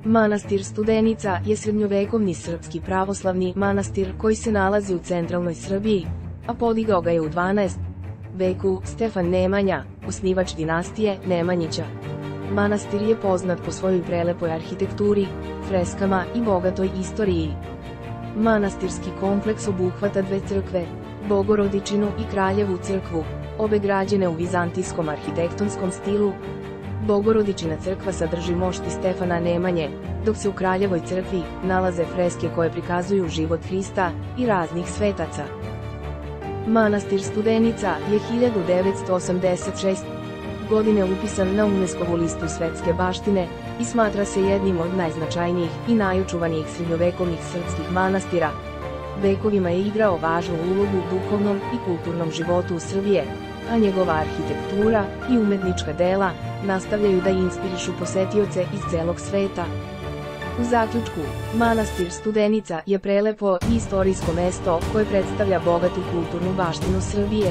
Manastir Studenica je srednjovekovni srpski pravoslavni manastir koji se nalazi u centralnoj Srbiji, a podigao ga je u 12. veku Stefan Nemanja, osnivač dinastije Nemanjića. Manastir je poznat po svojoj prelepoj arhitekturi, freskama i bogatoj istoriji. Manastirski kompleks obuhvata dve crkve, Bogorodičinu i Kraljevu crkvu, obe građene u vizantijskom arhitektonskom stilu. Bogorodičina crkva sadrži mošti Stefana Nemanje, dok se u Kraljevoj crkvi nalaze freske koje prikazuju život Hrista i raznih svetaca. Manastir Studenica je 1986. godine upisan na UNESCO-vu listu svetske baštine i smatra se jednim od najznačajnijih i najočuvanijih srednjovekovnih srpskih manastira. Vekovima je igrao važnu ulogu u duhovnom i kulturnom životu Srbije, a njegova arhitektura i umetnička dela nastavljaju da inspirišu posetioce iz celog sveta. U zaključku, Manastir Studenica je prelepo i istorijsko mesto koje predstavlja bogatu kulturnu baštinu Srbije.